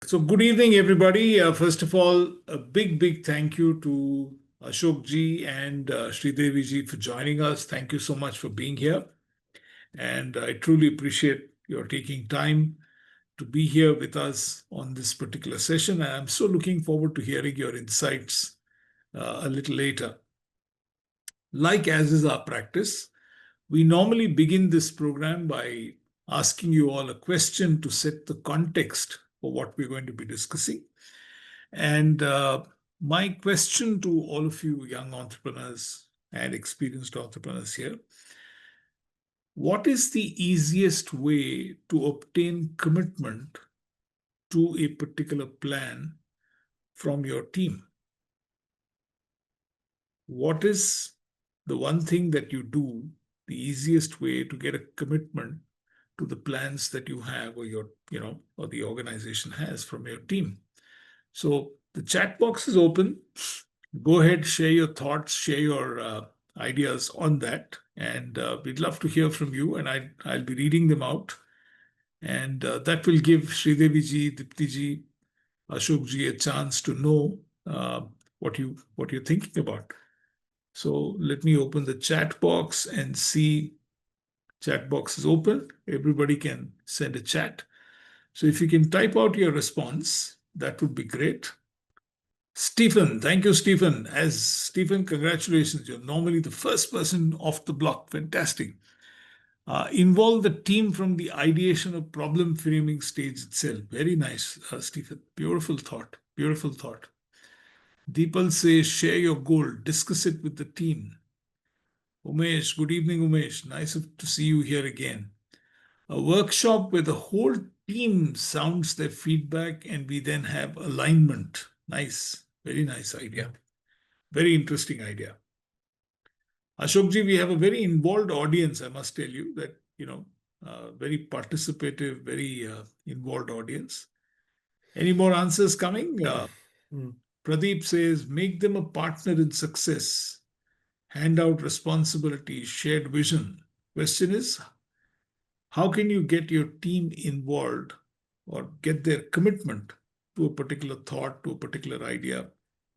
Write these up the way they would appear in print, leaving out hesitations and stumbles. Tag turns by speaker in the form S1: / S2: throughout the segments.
S1: So good evening, everybody. First of all, a big thank you to Ashok ji and Sridevi ji for joining us. Thank you so much for being here. And I truly appreciate your taking time to be here with us on this particular session. And I'm so looking forward to hearing your insights a little later. Like as is our practice, we normally begin this program by asking you all a question to set the context for what we're going to be discussing. And my question to all of you young entrepreneurs and experienced entrepreneurs here, what is the easiest way to obtain commitment to a particular plan from your team? What is the one thing that you do, the easiest way to get a commitment to the plans that you have or or the organization has from your team? So the chat box is open. Go ahead, share your thoughts, share your ideas on that. And we'd love to hear from you. And I'll be reading them out. And that will give Sridevi ji, Dipti ji, Ashok ji a chance to know what you're thinking about. So let me open the chat box and see. Chat box is open. Everybody can send a chat. So if you can type out your response, that would be great. Stephen, thank you, Stephen. Stephen, congratulations. You're normally the first person off the block. Fantastic. Involve the team from the ideation of problem framing stage itself. Very nice, Stephen. Beautiful thought. Beautiful thought. Deepal says, share your goal. Discuss it with the team. Umesh, good evening, Umesh. Nice to see you here again. A workshop where the whole team sounds their feedback and we then have alignment. Nice. Very nice idea. Very interesting idea. Ashokji, we have a very involved audience, I must tell you, that, very participative, very involved audience. Any more answers coming? Pradeep says, make them a partner in success. Hand out responsibilities, shared vision. Question is, how can you get your team involved or get their commitment to a particular thought, to a particular idea?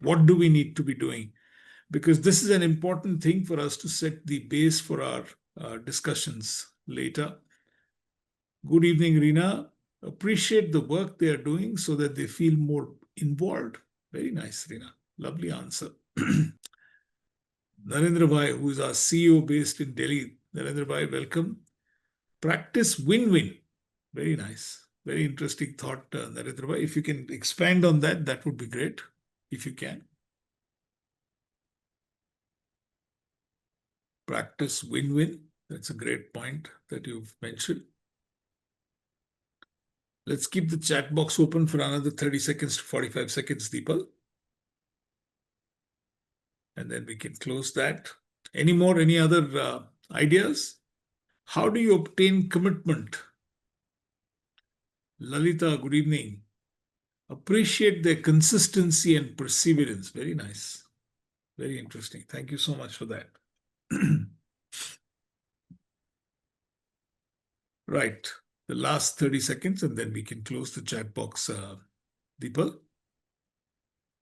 S1: What do we need to be doing? Because this is an important thing for us to set the base for our discussions later. Good evening, Reena. Appreciate the work they are doing so that they feel more involved. Very nice, Reena. Lovely answer. Narendra Bhai, who is our CEO based in Delhi. Narendra Bhai, welcome. Practice win-win. Very nice. Very interesting thought, Narendra Bhai. If you can expand on that, that would be great, if you can. Practice win-win. That's a great point that you've mentioned. Let's keep the chat box open for another 30 seconds to 45 seconds, Deepal. And then we can close that. Any other ideas? How do you obtain commitment? Lalita, good evening. Appreciate their consistency and perseverance. Very nice. Very interesting. Thank you so much for that. Right. The last 30 seconds, and then we can close the chat box, Deepal.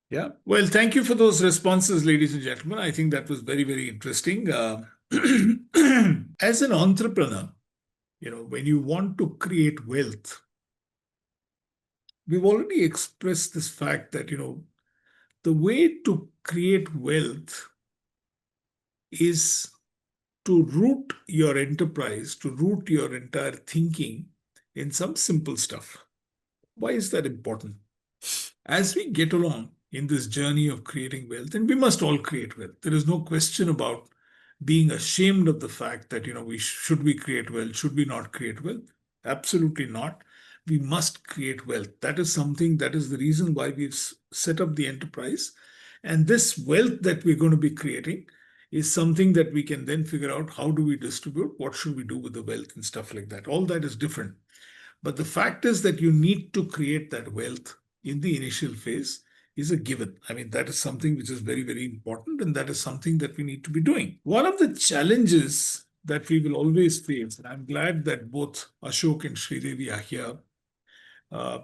S1: Yeah. Well, thank you for those responses, ladies and gentlemen. I think that was very interesting. As an entrepreneur, when you want to create wealth, we've already expressed this fact that, the way to create wealth is to root your enterprise, to root your entire thinking in some simple stuff. Why is that important? As we get along in this journey of creating wealth, and we must all create wealth, there is no question about being ashamed of the fact that, should we create wealth? Should we not create wealth? Absolutely not. We must create wealth. That is the reason why we've set up the enterprise. And this wealth that we're going to be creating is something that we can then figure out how do we distribute, what should we do with the wealth and stuff like that. All that is different. But the fact is that you need to create that wealth in the initial phase is a given. I mean, that is something which is very important, and that is something that we need to be doing. One of the challenges that we will always face, and I'm glad that both Ashok and Sridevi are here,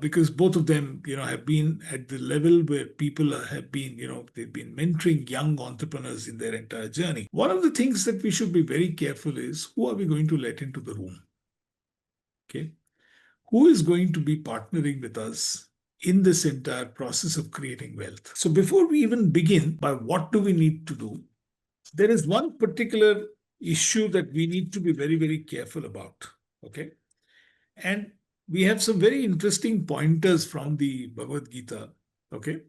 S1: because both of them, have been at the level where people have been, they've been mentoring young entrepreneurs in their entire journey. One of the things that we should be very careful is, who are we going to let into the room? Okay. Who is going to be partnering with us in this entire process of creating wealth? So before we even begin by what do we need to do, there is one particular issue that we need to be very, very careful about. Okay. And we have some very interesting pointers from the Bhagavad Gita, okay,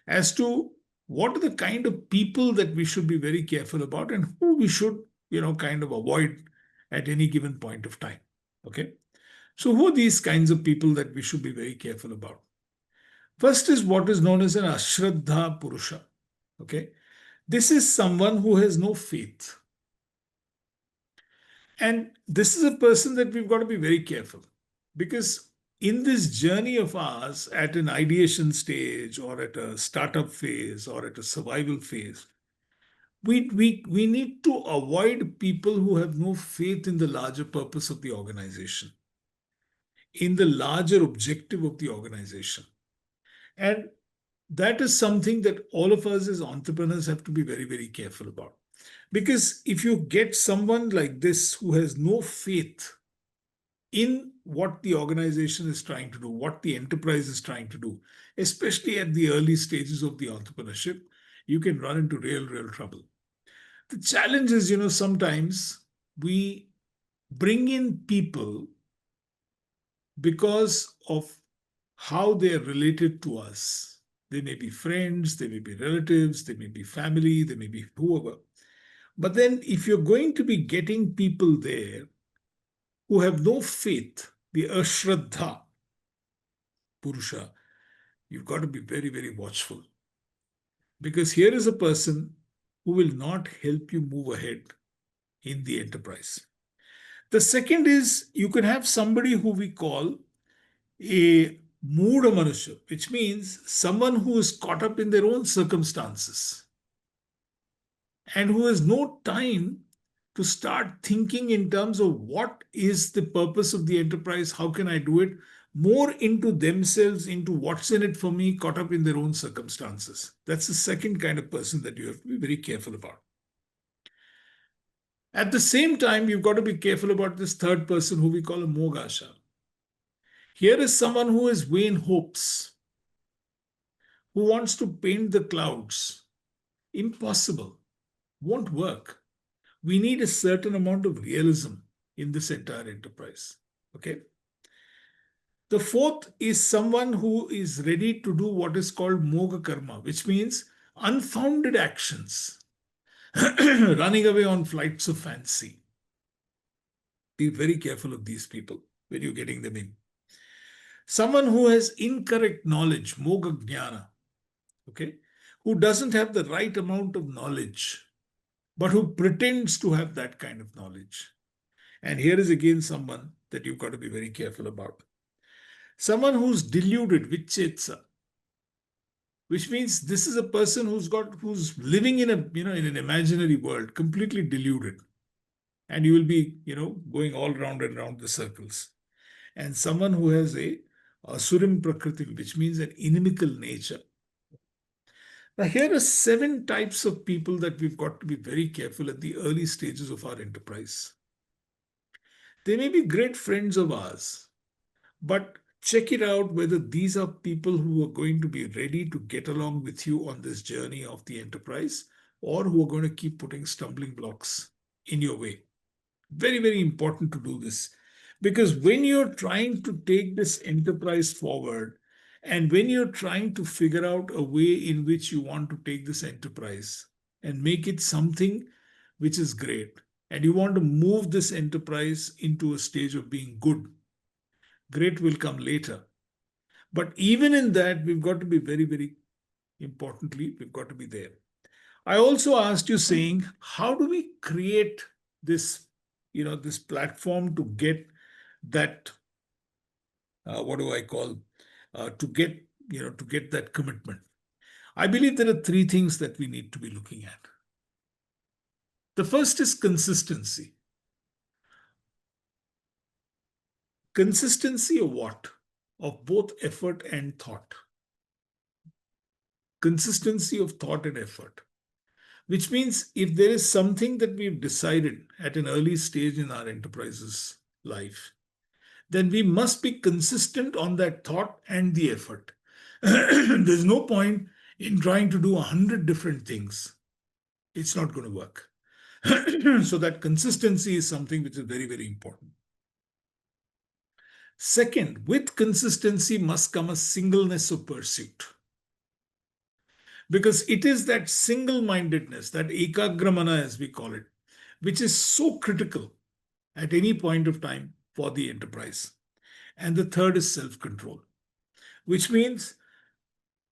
S1: as to what are the kind of people that we should be very careful about and who we should, kind of avoid at any given point of time. Okay. So, who are these kinds of people that we should be very careful about? First is what is known as an Ashraddha Purusha. Okay. This is someone who has no faith. And this is a person that we've got to be very careful, because in this journey of ours, at an ideation stage or at a startup phase or at a survival phase, we need to avoid people who have no faith in the larger purpose of the organization, in the larger objective of the organization. And that is something that all of us as entrepreneurs have to be very, very careful about. Because if you get someone like this who has no faith in what the organization is trying to do, what the enterprise is trying to do, especially at the early stages of the entrepreneurship, you can run into real, real trouble. The challenge is, sometimes we bring in people because of how they are related to us. They may be friends, they may be relatives, they may be family, they may be whoever. But then, if you're going to be getting people there who have no faith, the Ashraddha Purusha, you've got to be very, very watchful. Because here is a person who will not help you move ahead in the enterprise. The second is, you can have somebody who we call a Mood Manusha, which means someone who is caught up in their own circumstances and who has no time to start thinking in terms of what is the purpose of the enterprise, how can I do it, more into themselves, into what's in it for me, caught up in their own circumstances. That's the second kind of person that you have to be very careful about. At the same time, you've got to be careful about this third person who we call a Mogasha. Here is someone who has vain hopes, who wants to paint the clouds. Impossible. Won't work. We need a certain amount of realism in this entire enterprise. Okay. The fourth is someone who is ready to do what is called Moga Karma, which means unfounded actions, running away on flights of fancy. Be very careful of these people when you're getting them in. Someone who has incorrect knowledge, Moga Jnana, okay, who doesn't have the right amount of knowledge, but who pretends to have that kind of knowledge. And here is again someone that you've got to be very careful about. Someone who's deluded, vichetsa, which means this is a person who's living in in an imaginary world, completely deluded. And you will be, going all round and round the circles. And someone who has a Surim Prakriti, which means an inimical nature. Now, here are 7 types of people that we've got to be very careful at the early stages of our enterprise. They may be great friends of ours, but check it out whether these are people who are going to be ready to get along with you on this journey of the enterprise, or who are going to keep putting stumbling blocks in your way. Very, very important to do this, because when you're trying to take this enterprise forward, and when you're trying to figure out a way in which you want to take this enterprise and make it something which is great, and you want to move this enterprise into a stage of being good, great will come later. But even in that, we've got to be very, very importantly, we've got to be there. I also asked you saying, how do we create this, this platform to get that, what do I call, to get that commitment? I believe there are 3 things that we need to be looking at. The first is consistency. Consistency of what? of both effort and thought. Consistency of thought and effort. Which means if there is something that we've decided at an early stage in our enterprise's life, then we must be consistent on that thought and the effort. There's no point in trying to do 100 different things. It's not going to work. So that consistency is something which is very, very important. Second, with consistency must come a singleness of pursuit. Because it is that single-mindedness, that ekagramana as we call it, which is so critical at any point of time for the enterprise. And the third is self-control, which means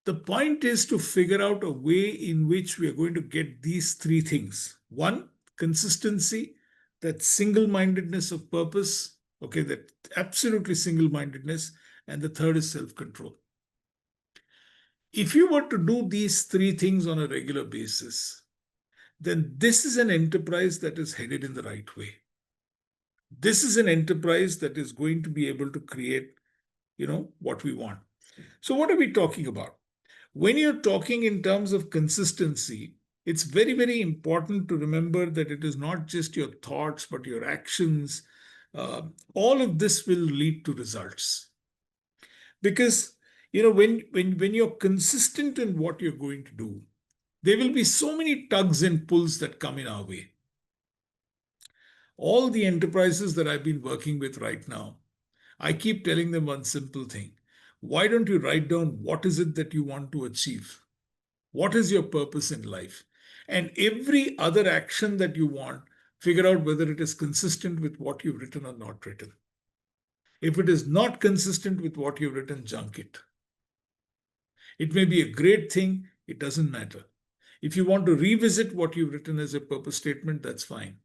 S1: the point is to figure out a way in which we are going to get these three things. One, consistency, that single-mindedness of purpose, okay, that absolutely single-mindedness, and the third is self-control. If you were to do these three things on a regular basis, then this is an enterprise that is headed in the right way. This is an enterprise that is going to be able to create, what we want. So what are we talking about? When you're talking in terms of consistency, it's very, very important to remember that it is not just your thoughts, but your actions. All of this will lead to results. Because, when you're consistent in what you're going to do, there will be so many tugs and pulls that come in our way. All the enterprises that I've been working with right now, I keep telling them one simple thing. Why don't you write down what is it that you want to achieve? What is your purpose in life? And every other action that you want, figure out whether it is consistent with what you've written or not written. If it is not consistent with what you've written, junk it. It may be a great thing, it doesn't matter. If you want to revisit what you've written as a purpose statement, that's fine.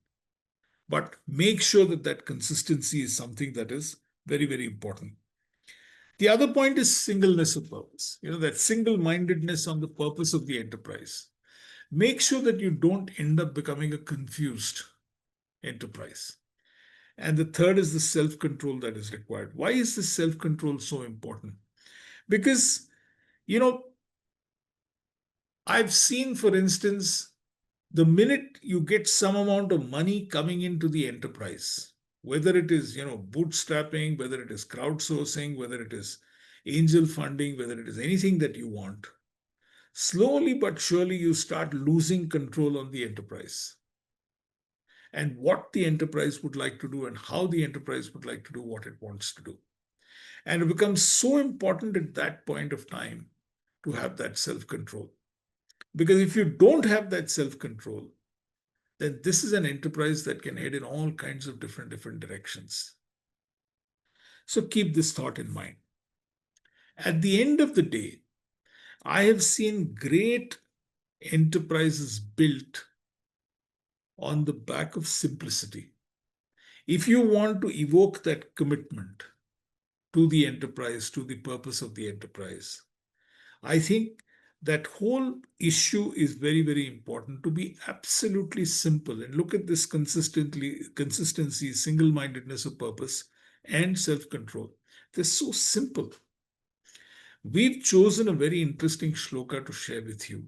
S1: But make sure that that consistency is something that is very, very important. The other point is singleness of purpose, that single-mindedness on the purpose of the enterprise. Make sure that you don't end up becoming a confused enterprise. And the third is the self-control that is required. Why is this self-control so important? Because, I've seen, for instance, the minute you get some amount of money coming into the enterprise, whether it is, bootstrapping, whether it is crowdsourcing, whether it is angel funding, whether it is anything that you want, slowly but surely you start losing control on the enterprise and what the enterprise would like to do and how the enterprise would like to do what it wants to do. And it becomes so important at that point of time to have that self-control. Because if you don't have that self-control, then this is an enterprise that can head in all kinds of different directions. So keep this thought in mind. At the end of the day, I have seen great enterprises built on the back of simplicity. If you want to evoke that commitment to the enterprise, to the purpose of the enterprise, I think that whole issue is very, very important, to be absolutely simple and look at this consistency, single-mindedness of purpose, and self-control. They're so simple. We've chosen a very interesting shloka to share with you.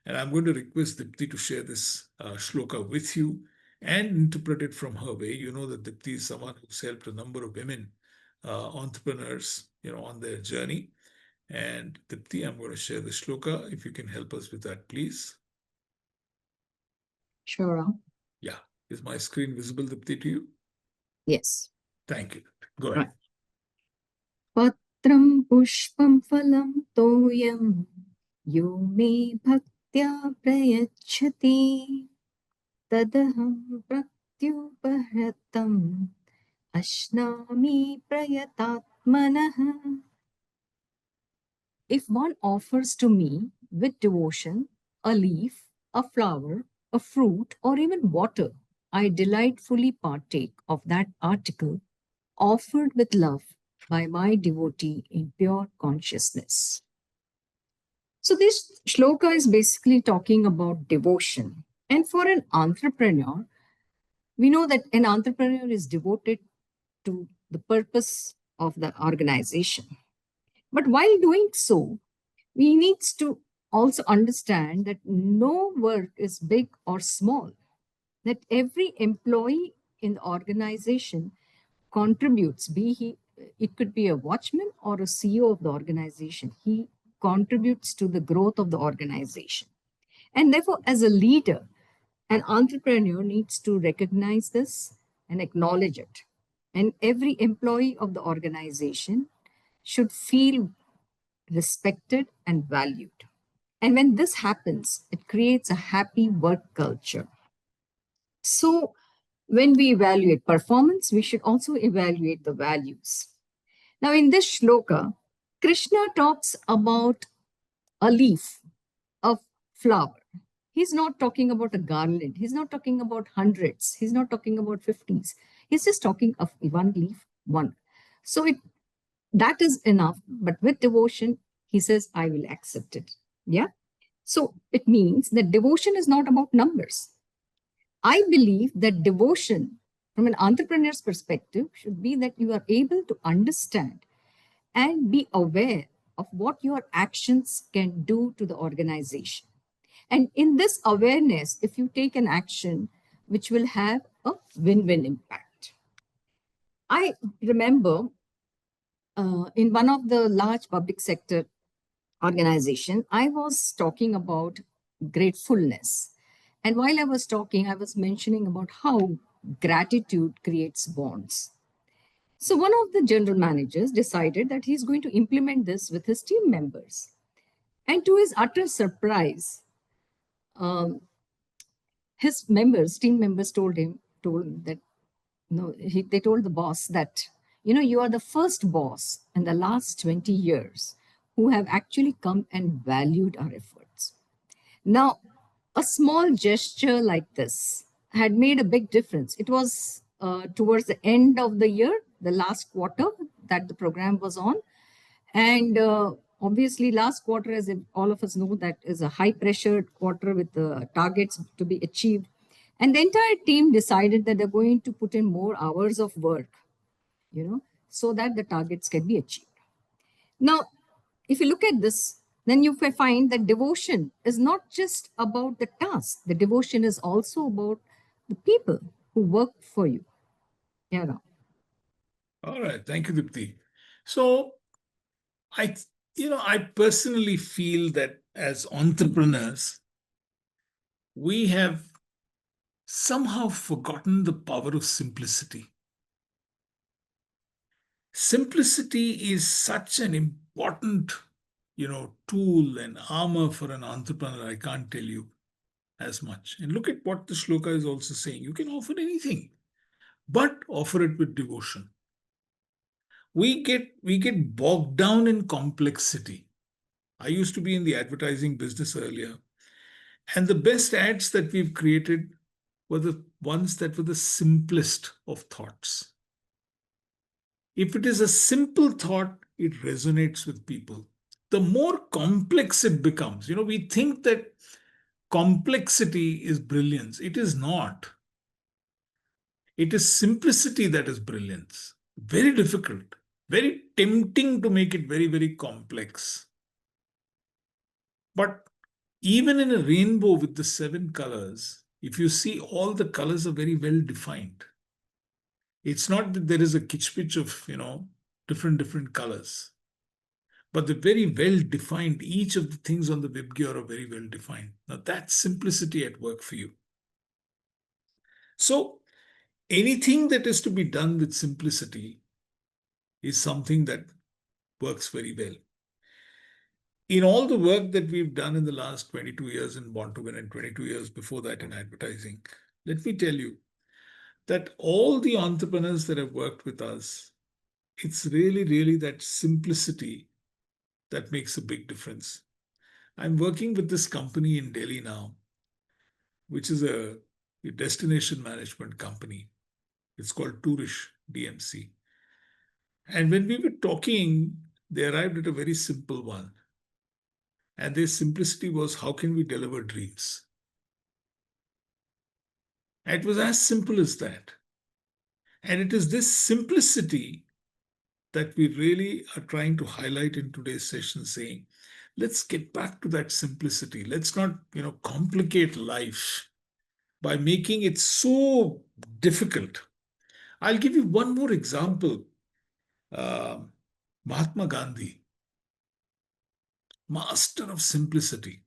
S1: And I'm going to request Dipti to share this shloka with you and interpret it from her way. You know that Dipti is someone who's helped a number of women entrepreneurs, on their journey. And Dipti, I'm going to share the shloka. If you can help us with that, please.
S2: Sure.
S1: Yeah. Is my screen visible, Dipti, to you?
S2: Yes.
S1: Thank you. Go ahead.
S2: Patram pushpam phalam toyam yo me bhaktya prayachati tadaham pratyupahratam ashnami prayatatmanah. If one offers to me with devotion a leaf, a flower, a fruit, or even water, I delightfully partake of that article offered with love by my devotee in pure consciousness. So, this shloka is basically talking about devotion. And for an entrepreneur, we know that an entrepreneur is devoted to the purpose of the organization. But while doing so, we need to also understand that no work is big or small, that every employee in the organization contributes, be he, it could be a watchman or a CEO of the organization. He contributes to the growth of the organization. And therefore, as a leader, an entrepreneur needs to recognize this and acknowledge it. And every employee of the organization should feel respected and valued. And when this happens, it creates a happy work culture. So, when we evaluate performance, we should also evaluate the values. Now, in this shloka, Krishna talks about a leaf, a flower. He's not talking about a garland. He's not talking about hundreds. He's not talking about 50s. He's just talking of one leaf, one. So that is enough. But with devotion, he says, I will accept it. Yeah. So it means that devotion is not about numbers. I believe that devotion, from an entrepreneur's perspective, should be that you are able to understand and be aware of what your actions can do to the organization. And in this awareness, if you take an action which will have a win win impact. I remember in one of the large public sector organization, I was talking about gratefulness. And while I was talking, I was mentioning about how gratitude creates bonds. So one of the general managers decided that he's going to implement this with his team members. And to his utter surprise, um, his members, team members told him that, no, they told the boss that, you are the first boss in the last 20 years who have actually come and valued our efforts. Now, a small gesture like this had made a big difference. It was towards the end of the year, the last quarter that the program was on. And obviously, last quarter, as all of us know, that is a high pressured quarter with the targets to be achieved. And the entire team decided that they're going to put in more hours of work, so that the targets can be achieved. Now, if you look at this, then you will find that devotion is not just about the task. The devotion is also about the people who work for you. Yeah.
S1: All right. Thank you, Dipti. So I, I personally feel that as entrepreneurs, we have somehow forgotten the power of simplicity. Simplicity is such an important, tool and armor for an entrepreneur. I can't tell you as much. And look at what the shloka is also saying. You can offer anything, but offer it with devotion. We get bogged down in complexity. I used to be in the advertising business earlier, and the best ads that we've created were the ones that were the simplest of thoughts. If it is a simple thought, it resonates with people. The more complex it becomes, we think that complexity is brilliance. It is not. It is simplicity that is brilliance. Very difficult, very tempting to make it very, very complex. But even in a rainbow with the 7 colors, if you see, all the colors are very well defined. It's not that there is a kitsch of, different colors, but they're very well defined. Each of the things on the web gear are very well defined. Now that's simplicity at work for you. So anything that is to be done with simplicity is something that works very well. In all the work that we've done in the last 22 years in Born to Win and 22 years before that in advertising, let me tell you that all the entrepreneurs that have worked with us, it's really, really that simplicity that makes a big difference. I'm working with this company in Delhi now, which is a destination management company. It's called Tourish DMC. And when we were talking, they arrived at a very simple one. And their simplicity was, how can we deliver dreams? And it was as simple as that. And it is this simplicity that we really are trying to highlight in today's session, saying, let's get back to that simplicity. Let's not, complicate life by making it so difficult. I'll give you one more example. Um Mahatma Gandhi, master of simplicity.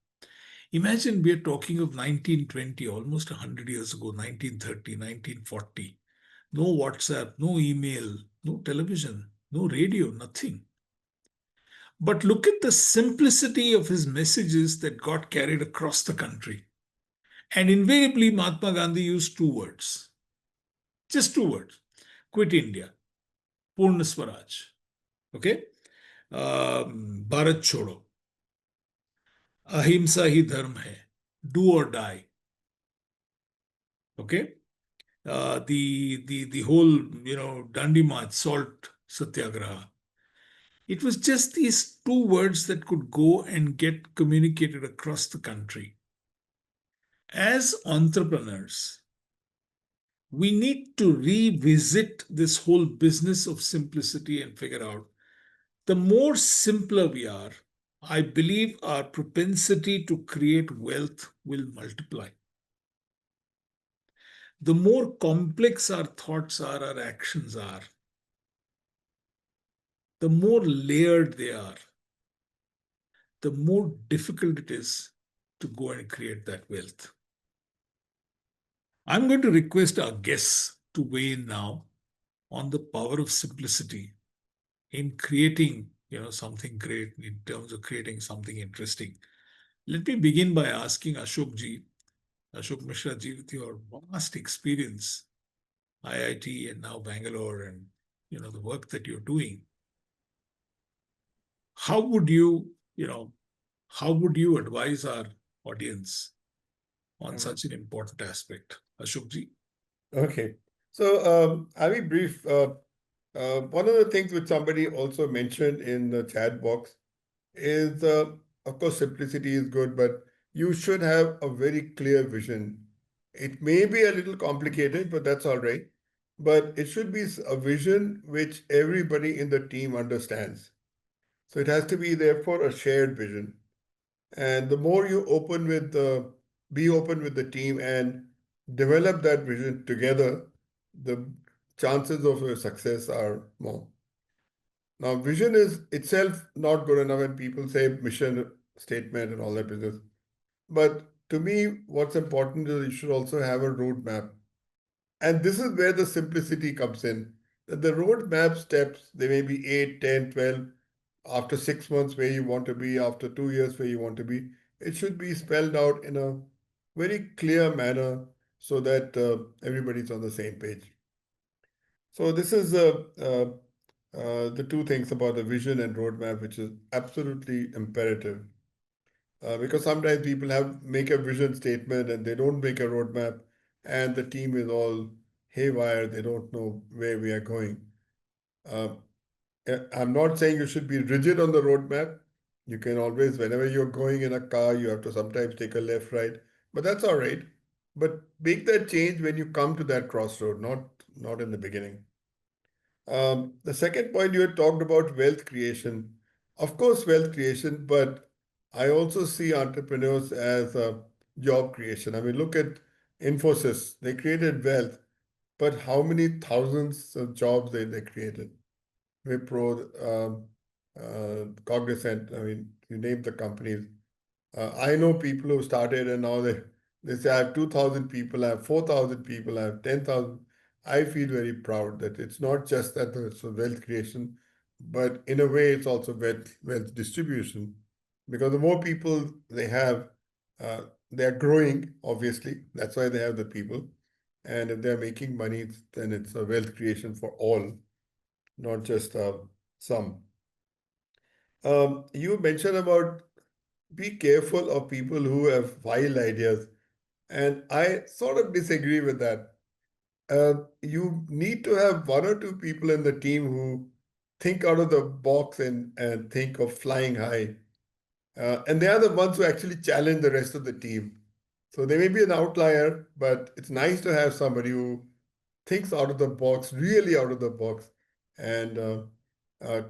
S1: Imagine we are talking of 1920, almost 100 years ago, 1930, 1940. No WhatsApp, no email, no television, no radio, nothing. But look at the simplicity of his messages that got carried across the country. And invariably, Mahatma Gandhi used two words, just two words: quit India, Purna Swaraj. Okay? Bharat Chodo, Ahimsa hi dharm hai, do or die. Okay? The whole, Dandi March, salt satyagraha. It was just these two words that could go and get communicated across the country. As entrepreneurs, we need to revisit this whole business of simplicity and figure out the more simpler we are, I believe our propensity to create wealth will multiply. The more complex our thoughts are, our actions are, the more layered they are, the more difficult it is to go and create that wealth. I'm going to request our guests to weigh in now on the power of simplicity in creating, something great, in terms of creating something interesting. Let me begin by asking Ashok Mishra ji, with your vast experience, IIT and now Bangalore, and the work that you're doing. How would you advise our audience on
S3: Mhm.
S1: such an important aspect, Ashok ji?
S3: Okay. So I'll be brief. One of the things which somebody also mentioned in the chat box is, of course, simplicity is good, but you should have a very clear vision. It may be a little complicated, but that's all right. But it should be a vision which everybody in the team understands. So it has to be, therefore, a shared vision. And the more you be open with the team and develop that vision together, the chances of your success are more. Now, vision is itself not good enough, and people say mission statement and all that business. But to me, what's important is you should also have a roadmap. And this is where the simplicity comes in. That the roadmap steps, they may be 8, 10, 12, after 6 months where you want to be, after 2 years where you want to be. It should be spelled out in a very clear manner so that everybody's on the same page. So this is the two things about the vision and roadmap, which is absolutely imperative. Because sometimes people make a vision statement and they don't make a roadmap, and the team is all haywire. They don't know where we are going. Uh, I'm not saying you should be rigid on the roadmap. You can always, whenever you're going in a car, you have to sometimes take a left, right, but that's all right. But make that change when you come to that crossroad, not in the beginning. The second point, you had talked about wealth creation. Of course, wealth creation, but I also see entrepreneurs as a job creation. I mean, look at Infosys. They created wealth, but how many thousands of jobs they created? Wipro, Cognizant, I mean, you name the companies. I know people who started and now they say, I have 2,000 people, I have 4,000 people, I have 10,000. I feel very proud that it's not just that it's a wealth creation, but in a way it's also wealth distribution. Because the more people they have, uh, they are growing, obviously. That's why they have the people. And if they're making money, then it's a wealth creation for all, not just some. You mentioned about be careful of people who have wild ideas, and I sort of disagree with that. You need to have one or two people in the team who think out of the box and think of flying high. And they are the ones who actually challenge the rest of the team. So they may be an outlier, but it's nice to have somebody who thinks out of the box, really out of the box, and uh,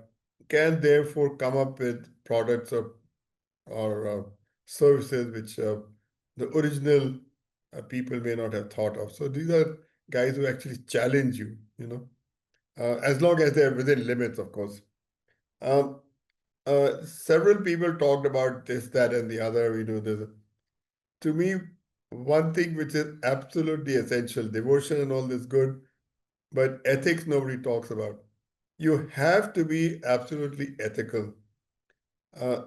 S3: can therefore come up with products or services which the original people may not have thought of. So these are guys who actually challenge you, as long as they're within limits, of course. Um, Several people talked about this, that, and the other. There's to me, one thing which is absolutely essential, devotion and all this good, but ethics nobody talks about. You have to be absolutely ethical.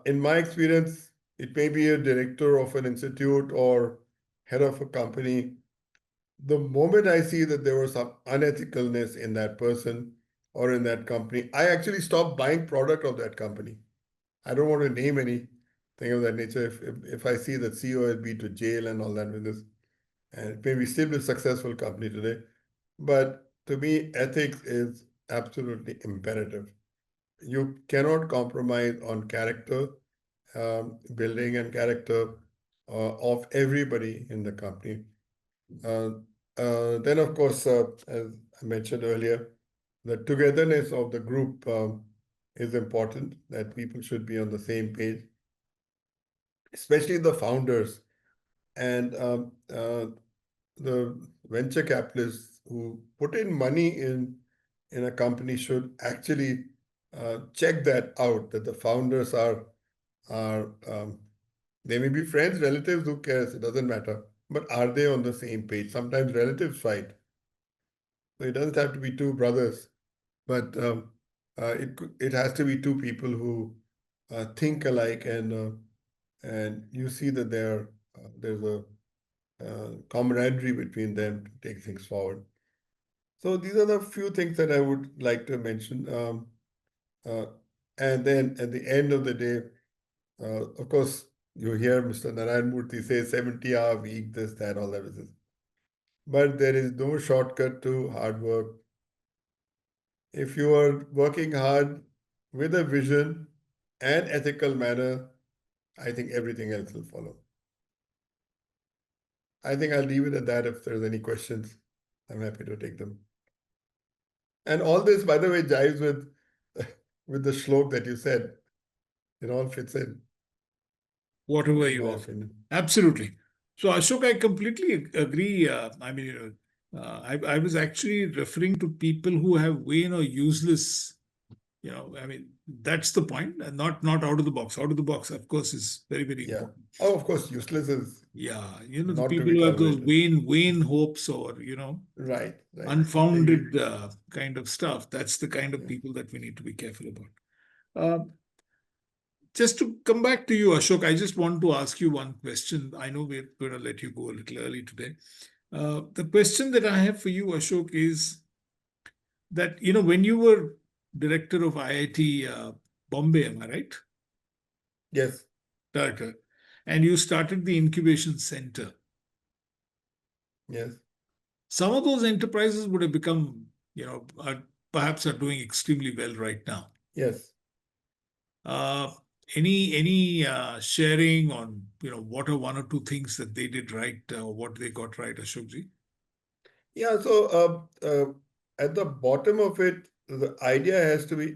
S3: In my experience, it may be a director of an institute or head of a company. The moment I see that there was some unethicalness in that person or in that company, I actually stop buying product of that company. I don't want to name anything of that nature. If I see that CEO has been to jail and all that with this, and it may be still a successful company today, but to me, ethics is absolutely imperative. You cannot compromise on character building and character of everybody in the company. Uh, then, of course, as I mentioned earlier, the togetherness of the group is important, that people should be on the same page, especially the founders and the venture capitalists who put in money in a company should actually check that out, that the founders are they may be friends, relatives, who cares? It doesn't matter. But are they on the same page? Sometimes relatives fight. So it doesn't have to be two brothers, but it has to be two people who think alike, and you see that there's a camaraderie between them to take things forward. So these are the few things that I would like to mention. Uh, and then at the end of the day, of course, you hear Mr. Narayan Murthy say 70-hour week, this, that, all that. But there is no shortcut to hard work. If you are working hard with a vision and ethical manner, I think everything else will follow. I think I'll leave it at that. If there's any questions, I'm happy to take them. And all this, by the way, jives with with the shlok that you said. It all fits in,
S1: Whatever
S3: in
S1: you
S3: my
S1: offer.
S3: opinion.
S1: Absolutely. So, Ashok, I completely agree. I mean, I was actually referring to people who have vain or useless, I mean, that's the point, and not out of the box. Out of the box, of course, is very, very
S3: Yeah.
S1: important.
S3: Oh, of course, useless is
S1: Yeah, the
S3: not to
S1: people
S3: be
S1: who have those
S3: tolerated.
S1: vain hopes or,
S3: Right, right. Agree.
S1: unfounded kind of stuff, that's the kind of
S3: Yeah.
S1: people that we need to be careful about. Just to come back to you, Ashok, I just want to ask you one question. I know we're going to let you go a little early today. The question that I have for you, Ashok, is that, when you were director of IIT Bombay, am I right?
S3: Yes,
S1: Director. And you started the incubation center.
S3: yes,
S1: Some of those enterprises would have become, perhaps are doing extremely well right now.
S3: yes.
S1: Uh, any sharing on what are one or two things that they did right, what they got right, Ashokji?
S3: Yeah, so at the bottom of it, the idea has to be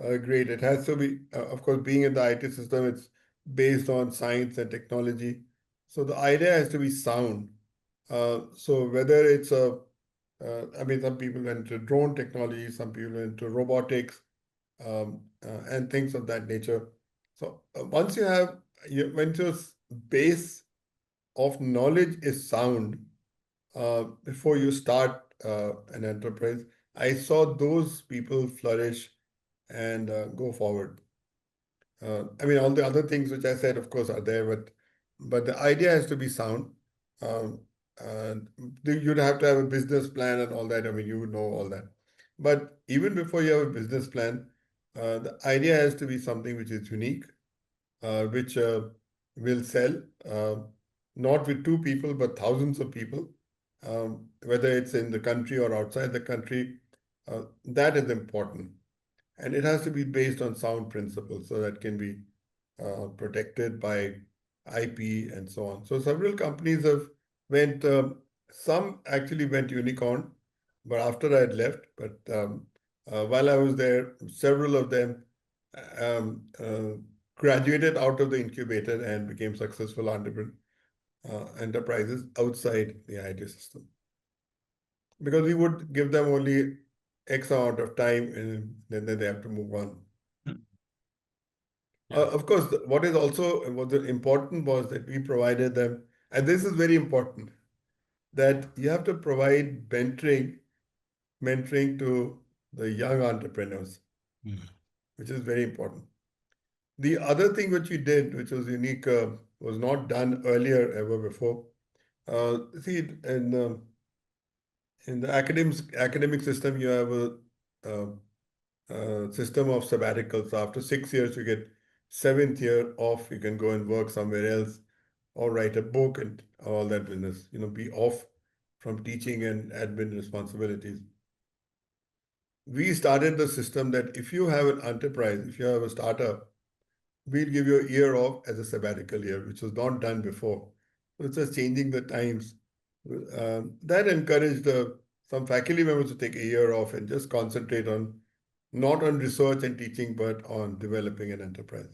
S3: great. It has to be, of course, being in the IT system, it's based on science and technology. So the idea has to be sound. So whether it's I mean, some people went into drone technology, some people went into robotics, and things of that nature. So once you have, when your base of knowledge is sound, before you start an enterprise, I saw those people flourish and go forward. I mean, all the other things which I said, of course, are there, but the idea has to be sound. Um, and you'd have to have a business plan and all that. I mean, you would know all that. But even before you have a business plan, the idea has to be something which is unique, which will sell, not with two people, but thousands of people, whether it's in the country or outside the country. That is important. And it has to be based on sound principles, so that can be protected by IP and so on. So several companies have some actually went unicorn, but after I had left, but While I was there, several of them um, uh, graduated out of the incubator and became successful enterprises outside the IIT system. Because we would give them only X amount of time and then they have to move on.
S1: Yeah.
S3: Of course, what is also what the important was that we provided them, and this is very important, that you have to provide mentoring to the young entrepreneurs, which is very important. The other thing which we did, which was unique, was not done earlier ever before. See, in the academic system, you have a system of sabbaticals. So after 6 years, you get 7th year off. You can go and work somewhere else, or write a book and all that business. Be off from teaching and admin responsibilities. We started the system that if you have an enterprise, if you have a startup, we'll give you a year off as a sabbatical year, which was not done before. So it's just changing the times. That encouraged some faculty members to take a year off and just concentrate not on research and teaching, but on developing an enterprise.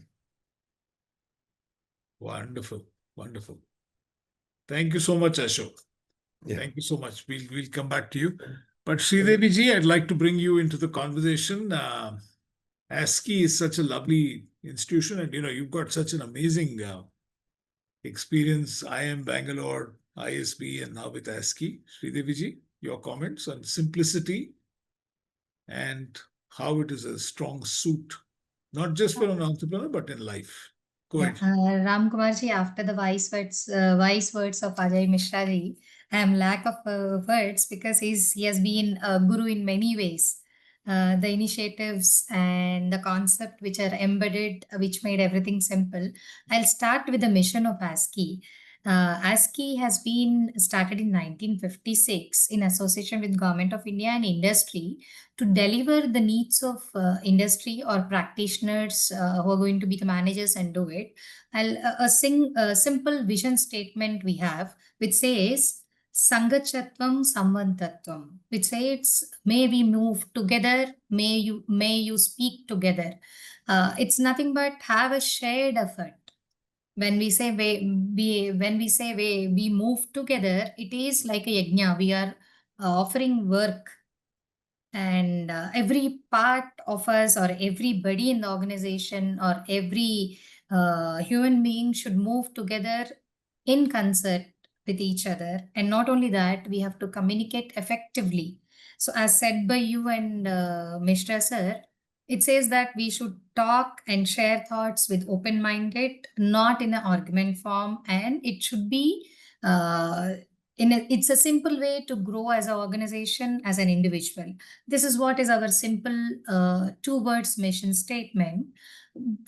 S1: Wonderful, wonderful. Thank you so much, Ashok.
S3: Yeah.
S1: Thank you so much. We'll come back to you. But Sridevi ji, I'd like to bring you into the conversation. ASCII is such a lovely institution, and you've got such an amazing experience. IIM Bangalore, ISB, and now with ASCII. Sridevi ji, your comments on simplicity and how it is a strong suit, not just for an entrepreneur, but in life. Go
S4: Yeah,
S1: ahead.
S4: Ram Kumar ji, after the wise words of Ajay Mishra ji, I am lack of words because he has been a guru in many ways. The initiatives and the concept which are embedded, which made everything simple. I'll start with the mission of ASCII. ASCII has been started in 1956 in association with Government of India and industry to deliver the needs of industry or practitioners who are going to be the managers and do it. I'll sing a simple vision statement we have, which says, Sangachatvam Samvantatvam, which says, may we move together, may you speak together. It's nothing but have a shared effort. When we say we move together, it is like a yajna. We are offering work, and every part of us or everybody in the organization or every human being should move together in concert with each other. And not only that, we have to communicate effectively. So as said by you and Mishra sir, it says that we should talk and share thoughts with open-minded, not in an argument form, and it should be it's a simple way to grow as an organization, as an individual. This is what is our simple 2 words mission statement.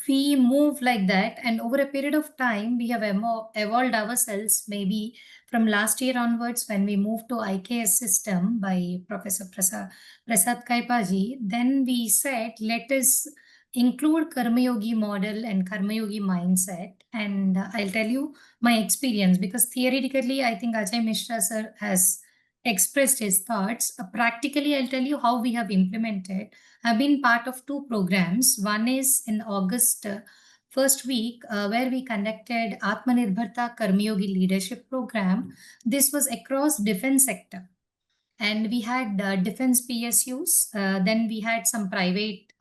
S4: We move like that, and over a period of time, we have evolved ourselves. Maybe from last year onwards, when we moved to IKS system by Professor Prasad Kaipaji, then we said, let us include Karma Yogi model and Karma Yogi mindset. And I'll tell you my experience, because theoretically, I think Ajay Mishra sir has expressed his thoughts. Practically, I'll tell you how we have implemented. I've been part of 2 programs. One is in August first week, where we conducted Atmanirbharta Karma Yogi Leadership Program. This was across defense sector. And we had defense PSUs. Then we had some private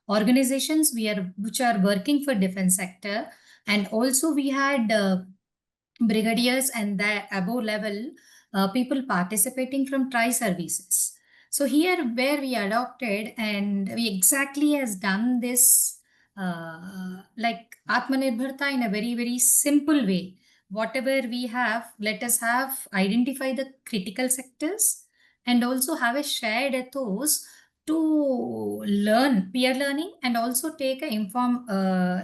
S4: organizations which are working for defense sector. And also we had brigadiers and the above level people participating from tri-services. So here where we adopted and we exactly has done this like Atmanirbharta in a very, very simple way. Whatever we have, let us identify the critical sectors and also have a shared ethos to learn, peer learning, and also take an informed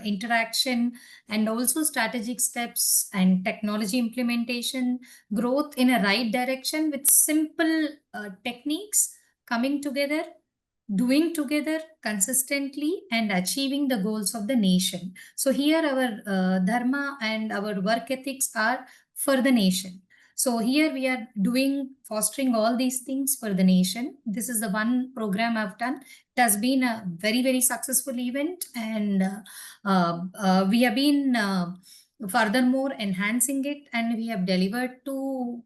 S4: interaction, and also strategic steps and technology implementation, growth in a right direction with simple techniques, coming together, doing together consistently, and achieving the goals of the nation. So here our dharma and our work ethics are for the nation. So here we are fostering all these things for the nation. This is the one program I've done. It has been a very, very successful event, and we have been furthermore enhancing it, and we have delivered to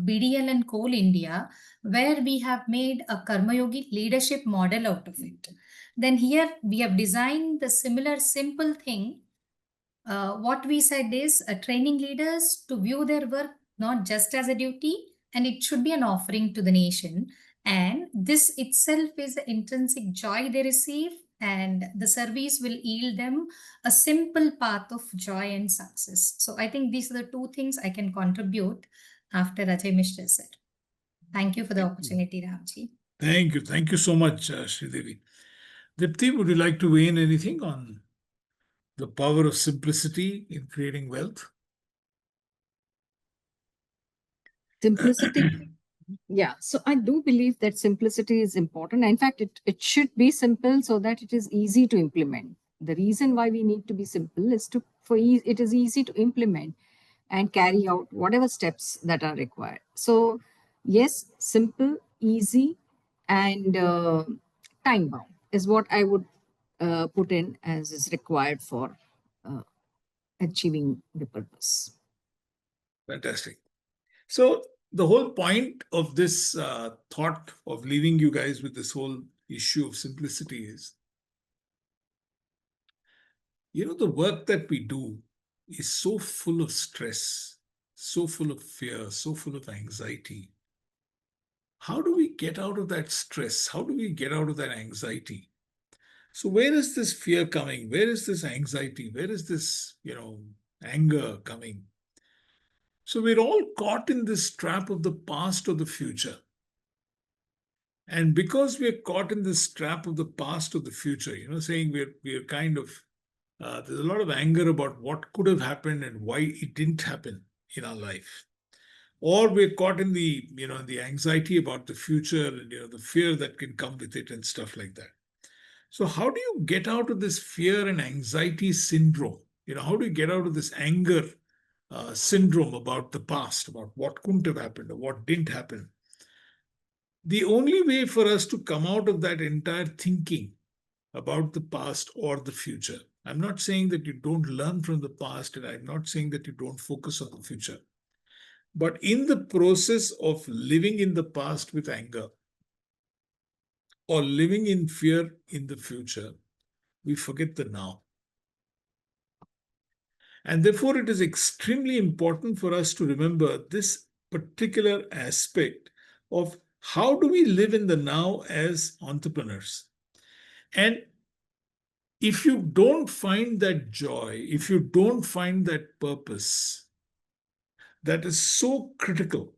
S4: BDL and Coal India, where we have made a Karma Yogi leadership model out of it. Then here we have designed the similar simple thing. What we said is training leaders to view their work not just as a duty, and it should be an offering to the nation. And this itself is the intrinsic joy they receive, and the service will yield them a simple path of joy and success. So I think these are the two things I can contribute after Ajay Mishra said. Thank you for the opportunity, Ramji.
S1: Thank you. Thank you so much, Sridevi. Dipti, would you like to weigh in anything on the power of simplicity in creating wealth?
S2: Simplicity. Yeah, so I do believe that simplicity is important. In fact, it should be simple so that it is easy to implement. The reason why we need to be simple is it is easy to implement and carry out whatever steps that are required. So yes, simple, easy, and time bound is what I would put in as is required for uh, achieving the purpose.
S1: Fantastic. So the whole point of this thought of leaving you guys with this whole issue of simplicity is, the work that we do is so full of stress, so full of fear, so full of anxiety. How do we get out of that stress? How do we get out of that anxiety? So where is this fear coming? Where is this anxiety? Where is this, anger coming? So we're all caught in this trap of the past or the future. And because we're caught in this trap of the past or the future, saying we're kind of, there's a lot of anger about what could have happened and why it didn't happen in our life. Or we're caught in the anxiety about the future and, the fear that can come with it and stuff like that. So how do you get out of this fear and anxiety syndrome? How do you get out of this anger syndrome about the past, about what couldn't have happened or what didn't happen? The only way for us to come out of that entire thinking about the past or the future, I'm not saying that you don't learn from the past, and I'm not saying that you don't focus on the future. But in the process of living in the past with anger or living in fear in the future, we forget the now. And therefore, it is extremely important for us to remember this particular aspect of how do we live in the now as entrepreneurs. And if you don't find that joy, if you don't find that purpose that is so critical,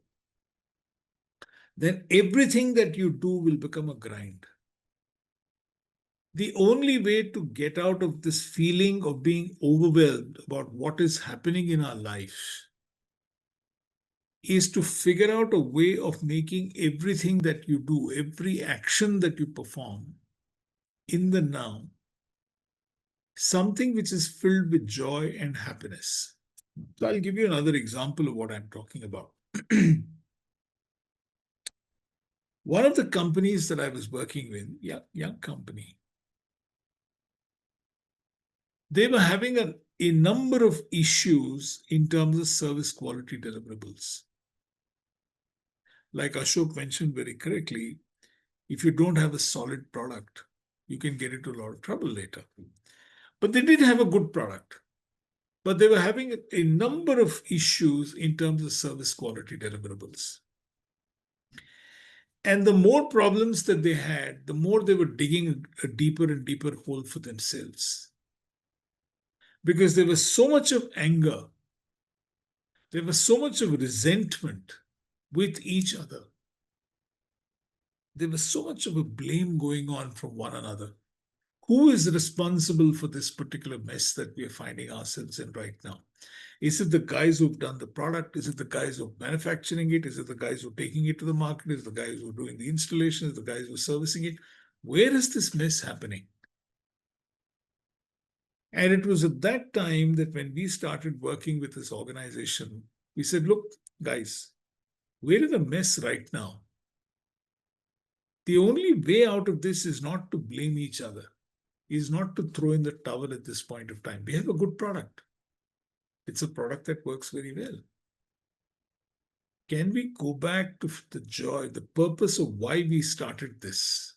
S1: then everything that you do will become a grind. The only way to get out of this feeling of being overwhelmed about what is happening in our life is to figure out a way of making everything that you do, every action that you perform in the now, something which is filled with joy and happiness. So I'll give you another example of what I'm talking about. One of the companies that I was working with, young company, they were having a number of issues in terms of service quality deliverables. Like Ashok mentioned very correctly, if you don't have a solid product, you can get into a lot of trouble later. But they did have a good product. But they were having a number of issues in terms of service quality deliverables. And the more problems that they had, the more they were digging a deeper and deeper hole for themselves. Because there was so much of anger, there was so much of resentment with each other. There was so much of a blame going on from one another. Who is responsible for this particular mess that we are finding ourselves in right now? Is it the guys who've done the product? Is it the guys who are manufacturing it? Is it the guys who are taking it to the market? Is it the guys who are doing the installation? Is it the guys who are servicing it? Where is this mess happening? And it was at that time that when we started working with this organization, we said, look, guys, We're in a mess right now. The only way out of this is not to blame each other, is not to throw in the towel at this point of time. We have a good product. It's a product that works very well. Can we go back to the joy, the purpose of why we started this?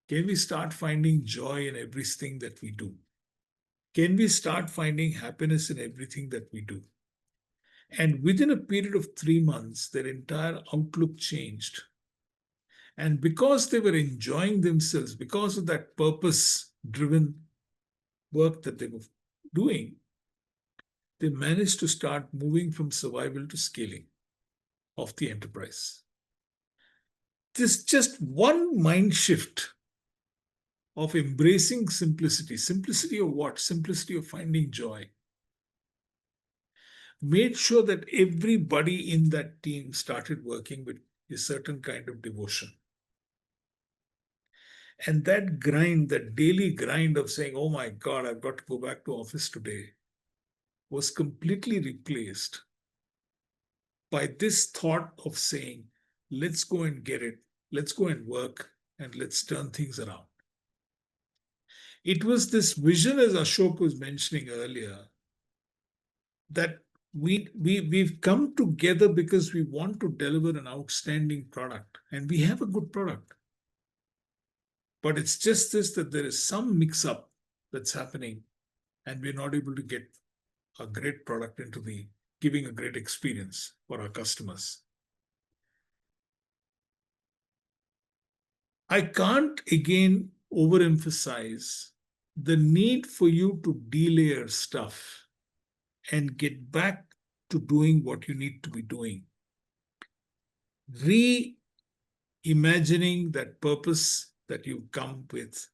S1: Can we start finding joy in everything that we do? Can we start finding happiness in everything that we do? And within a period of 3 months, their entire outlook changed. And because they were enjoying themselves, because of that purpose-driven work that they were doing, they managed to start moving from survival to scaling of the enterprise. This just one mind shift of embracing simplicity. Simplicity of what? Simplicity of finding joy. Made sure that everybody in that team started working with a certain kind of devotion. And that grind, that daily grind of saying, oh my God, I've got to go back to office today, was completely replaced by this thought of saying, let's go and get it, let's go and work, and let's turn things around. It was this vision, as Ashok was mentioning earlier, that we've come together because we want to deliver an outstanding product, and we have a good product. But it's just this, that there is some mix-up that's happening, and we're not able to get a great product into giving a great experience for our customers. I can't again overemphasize the need for you to delayer stuff and get back to doing what you need to be doing. Reimagining that purpose that you've come with,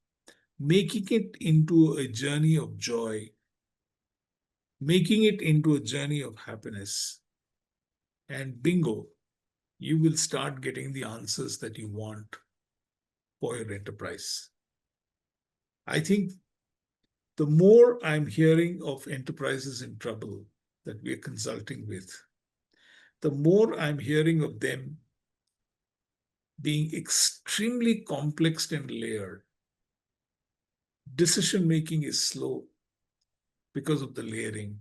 S1: making it into a journey of joy, making it into a journey of happiness, and bingo, you will start getting the answers that you want for your enterprise. I think the more I'm hearing of enterprises in trouble that we're consulting with, the more I'm hearing of them being extremely complex and layered. Decision making is slow because of the layering.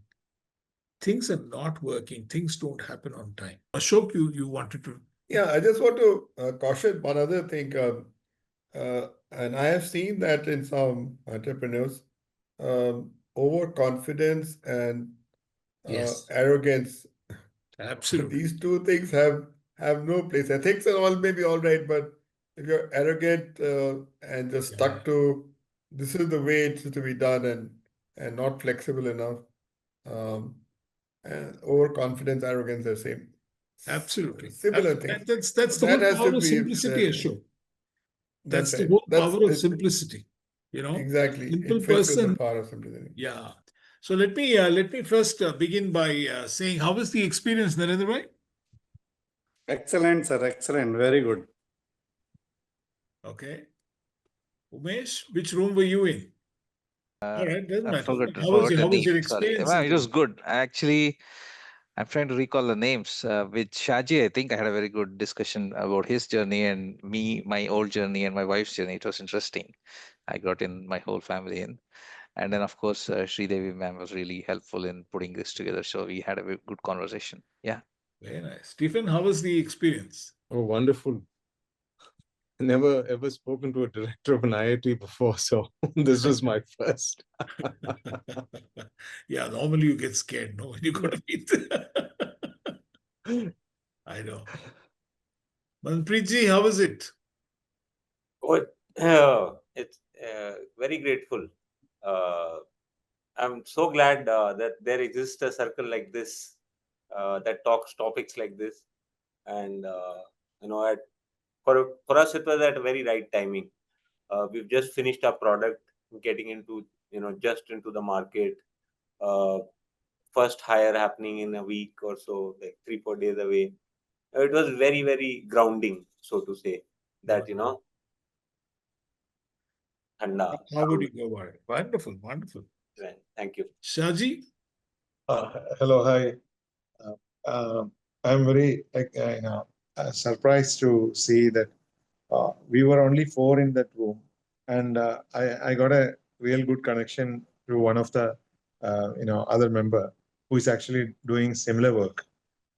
S1: Things are not working. Things don't happen on time. Ashok, you wanted to.
S3: Yeah, I just want to caution one other thing. And I have seen that in some entrepreneurs, overconfidence and
S1: Yes,
S3: arrogance.
S1: absolutely.
S3: These two things have no place. Ethics are all maybe all right, but if you're arrogant and just stuck to this is the way it's to be done and not flexible enough, and overconfidence, arrogance, are same.
S1: Absolutely.
S3: Similar things.
S1: That's the
S3: That
S1: whole
S3: has to
S1: power of
S3: be
S1: simplicity, Ashok.
S3: That's
S1: That's the
S3: right.
S1: whole
S3: That's
S1: power of
S3: it,
S1: simplicity.
S3: exactly.
S1: Simple
S3: It fits with the
S1: person.
S3: power of simplicity.
S1: Yeah. So let me first begin by saying, how was the experience, Narendra bhai?
S5: Excellent, sir. Excellent. Very good.
S1: Okay. Umesh, which room were you in? All right, doesn't
S6: I
S1: matter.
S6: forgot
S1: How was
S6: the
S1: your
S6: name. Sorry.
S1: experience?
S6: Well, it was good. Actually, I'm trying to recall the names. With Shaji, I think I had a very good discussion about his journey and me, my old journey and my wife's journey. It was interesting. I got in my whole family in. And then, of course, Sridevi ma'am was really helpful in putting this together. So we had a very good conversation. Yeah.
S1: Very nice. Stephen, how was the experience?
S7: Oh, wonderful. Never ever spoken to a director of an IIT before, so this was my first.
S1: Yeah, normally you get scared, no? When you got to meet. I know. Manpreet ji, how was it?
S8: Oh, it's very grateful. I'm so glad that there exists a circle like this that talks topics like this, and for us it was at a very right timing. We've just finished our product, getting into just into the market. First hire happening in a week or so, like 3-4 days away. It was very grounding, so to say. That and
S1: How would you go about it? Wonderful, wonderful.
S8: thank you.
S1: Shaji?
S7: Hello, hi. I'm very surprised to see that we were only 4 in that room, and I got a real good connection to one of the other member who is actually doing similar work.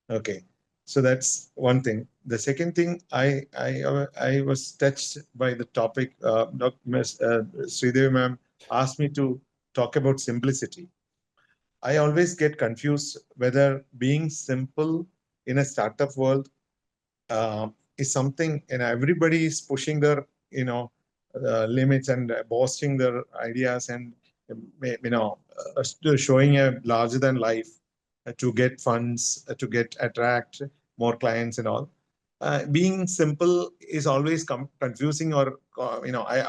S7: Okay, so that's one thing. The second thing, I was touched by the topic. Ms. Sridevi ma'am asked me to talk about simplicity. I always get confused whether being simple in a startup world is something, and everybody is pushing their limits and boasting their ideas and showing a larger than life to get funds, to get attract more clients and all. Being simple is always confusing, or I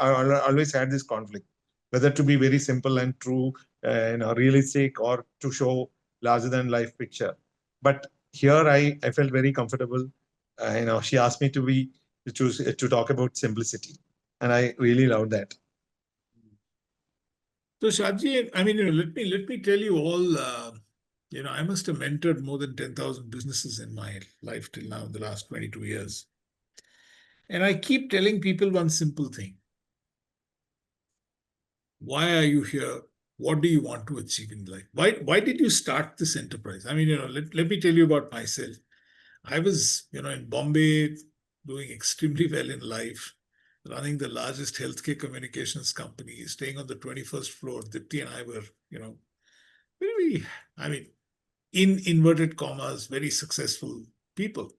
S7: always had this conflict whether to be very simple and true, realistic, or to show larger than life picture. But here I felt very comfortable. She asked me to choose to talk about simplicity, and I really love that.
S1: So Shaji, I mean, let me tell you all. I must have mentored more than 10,000 businesses in my life till now, in the last 22 years. And I keep telling people one simple thing. Why are you here? What do you want to achieve in life? Why did you start this enterprise? I mean, let me tell you about myself. I was, in Bombay, doing extremely well in life, running the largest healthcare communications company, staying on the 21st floor. Dipti and I were, very, I mean, in inverted commas, very successful people.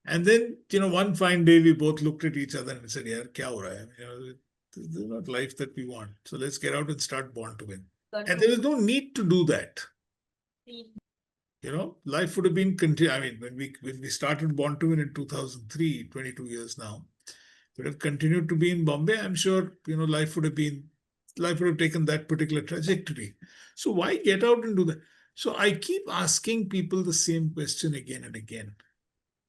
S1: And then, one fine day, we both looked at each other and said, "Yaar, kya ho raha hai?" This is not life that we want. So let's get out and start Born to Win. And there was no need to do that. Life would have been continued. I mean, when we started Born to Win in 2003, 22 years now, would have continued to be in Bombay, I'm sure, life would have taken that particular trajectory. So why get out and do that? So I keep asking people the same question again and again.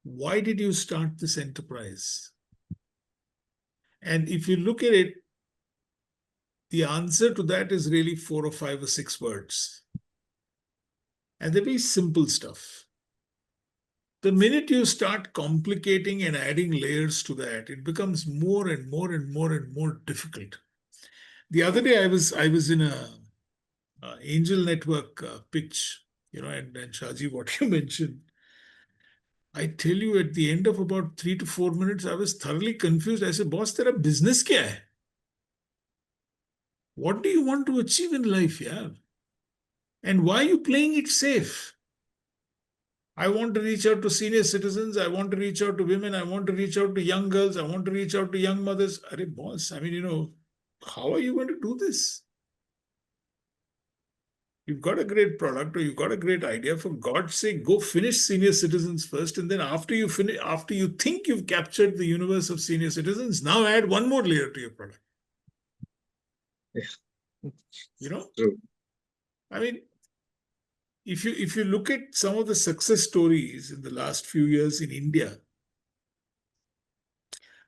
S1: Why did you start this enterprise? And if you look at it, the answer to that is really 4 or 5 or 6 words. And they're very simple stuff. The minute you start complicating and adding layers to that, it becomes more and more and more and more difficult. The other day, I was in a angel network pitch, and Shaji, what you mentioned, I tell you, at the end of about 3 to 4 minutes, I was thoroughly confused. I said, "Boss, tera business kya hai? What do you want to achieve in life, yeah? And why are you playing it safe? I want to reach out to senior citizens. I want to reach out to women. I want to reach out to young girls. I want to reach out to young mothers." Arey, boss, I mean, how are you going to do this? You've got a great product or you've got a great idea. For God's sake, go finish senior citizens first. And then after you think you've captured the universe of senior citizens, now add one more layer to your product.
S7: True.
S1: I mean, if you look at some of the success stories in the last few years in India,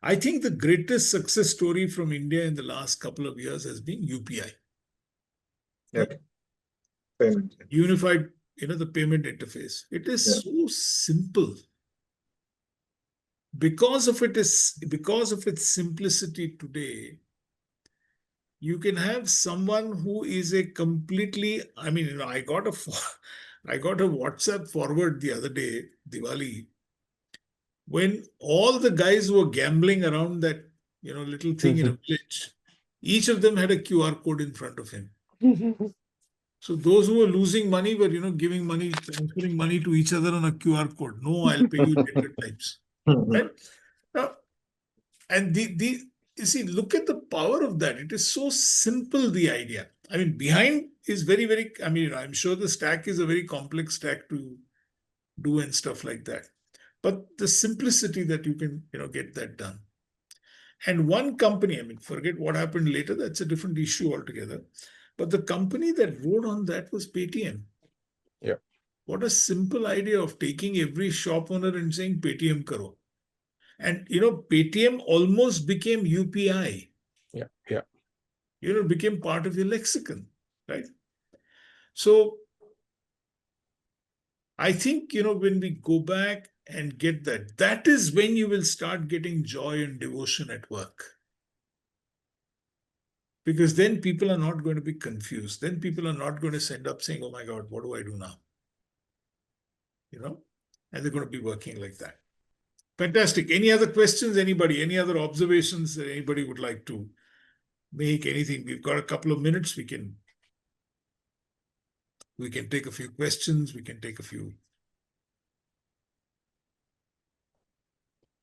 S1: I think the greatest success story from India in the last couple of years has been UPI.
S7: Okay. Payment.
S1: Unified, the payment interface. It is so simple. Because of its simplicity today, you can have someone who is a completely, I mean, I got a WhatsApp forward the other day, Diwali, when all the guys were gambling around that, little thing in a village, each of them had a QR code in front of him. So those who were losing money were, giving money, transferring money to each other on a QR code. No, I'll pay you later types. Right? Now, and you see, look at the power of that. It is so simple, the idea. I mean, behind is very, very, I mean, I'm sure the stack is a very complex stack to do and stuff like that. But the simplicity that you can, get that done. And one company, I mean, forget what happened later, that's a different issue altogether. But the company that rode on that was Paytm.
S7: Yeah.
S1: What a simple idea of taking every shop owner and saying Paytm karo. And, Paytm almost became UPI.
S7: Yeah. Yeah.
S1: Became part of your lexicon, right? So I think, when we go back and get that. That is when you will start getting joy and devotion at work. Because then people are not going to be confused. Then people are not going to end up saying, oh my God, what do I do now? You know, and they're going to be working like that. Fantastic. Any other questions? Anybody? Any other observations that anybody would like to make? Anything? We've got a couple of minutes. We can take a few questions. We can take a few.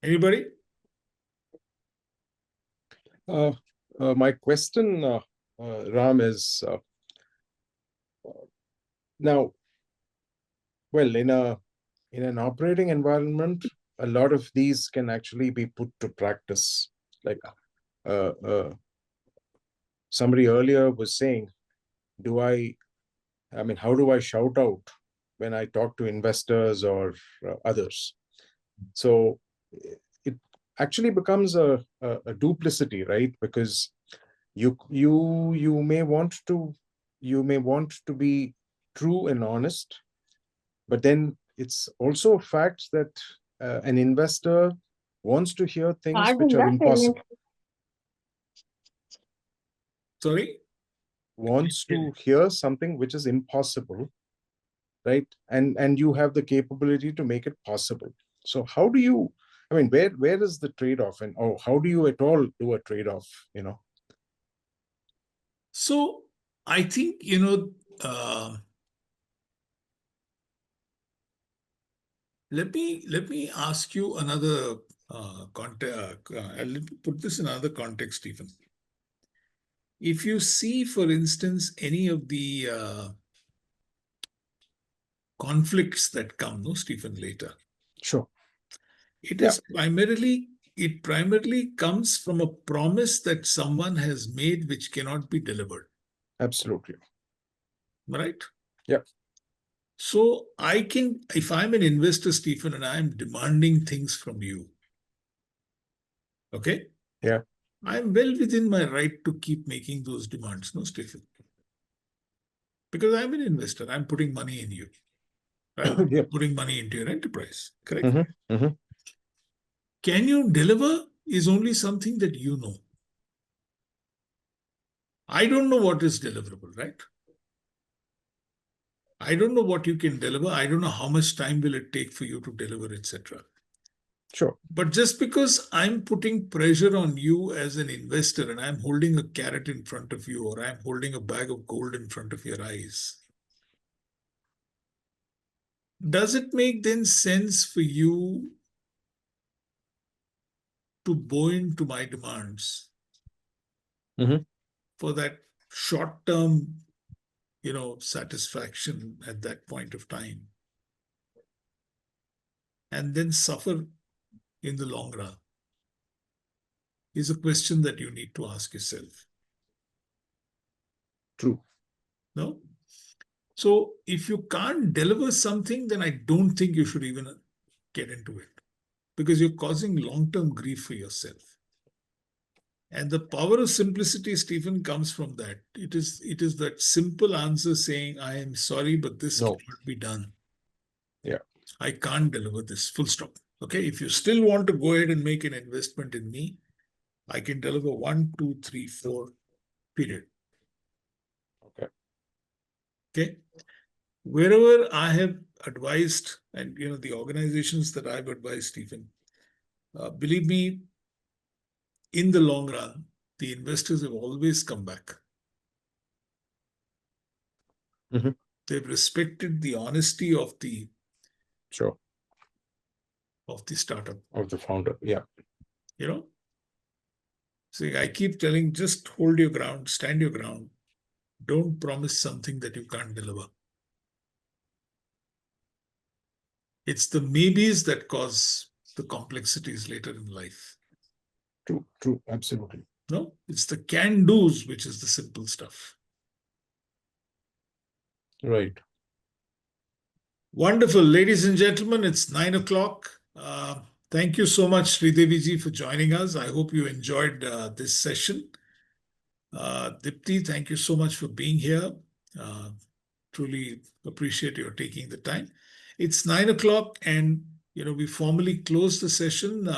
S1: Anybody?
S9: My question, Ram, is now, well, in an operating environment, a lot of these can actually be put to practice. Like somebody earlier was saying, how do I shout out when I talk to investors or others? So it actually becomes a duplicity, right? Because you may want to be true and honest, but then it's also a fact that an investor wants to hear things which are impossible.
S1: Sorry?
S9: Wants to hear something which is impossible, right? And you have the capability to make it possible. So how do you, where is the trade-off, and how do you at all do a trade-off,
S1: So I think, let me ask you another context. Let me put this in another context, Stephen. If you see, for instance, any of the conflicts that come, Stephen, later.
S9: Sure.
S1: It primarily comes from a promise that someone has made which cannot be delivered.
S9: Absolutely.
S1: Right?
S9: Yeah.
S1: So if I'm an investor, Stephen, and I'm demanding things from you, okay?
S9: Yeah.
S1: I'm well within my right to keep making those demands, Stephen? Because I'm an investor. I'm putting money in you. Right?
S9: Yeah.
S1: Putting money into your enterprise, correct?
S9: Mm-hmm. Mm-hmm.
S1: Can you deliver is only something that you know. I don't know what is deliverable, right? I don't know what you can deliver. I don't know how much time will it take for you to deliver, etc.
S9: Sure.
S1: But just because I'm putting pressure on you as an investor and I'm holding a carrot in front of you, or I'm holding a bag of gold in front of your eyes, does it make then sense for you to bow into my demands for that short-term, satisfaction at that point of time, and then suffer in the long run? Is a question that you need to ask yourself.
S9: True.
S1: No? So if you can't deliver something, then I don't think you should even get into it, because you're causing long-term grief for yourself. And the power of simplicity, Stephen, comes from that. It is that simple answer saying, I am sorry, but this cannot be done.
S9: Yeah.
S1: I can't deliver this, full stop. Okay. If you still want to go ahead and make an investment in me, I can deliver 1, 2, 3, 4, period.
S9: Okay.
S1: Okay. Wherever I have advised, and the organizations that I've advised, Stephen, believe me, in the long run, the investors have always come back.
S9: Mm-hmm.
S1: They've respected the honesty of the
S9: Sure.
S1: Of the startup.
S9: Of the founder, yeah.
S1: So I keep telling, just hold your ground, stand your ground. Don't promise something that you can't deliver. It's the maybes that cause the complexities later in life.
S9: True, absolutely.
S1: No, it's the can-dos, which is the simple stuff.
S9: Right.
S1: Wonderful. Ladies and gentlemen, it's 9 o'clock. Thank you so much, Sridevi ji, for joining us. I hope you enjoyed this session. Dipti, thank you so much for being here. Truly appreciate your taking the time. It's 9 o'clock, and we formally close the session.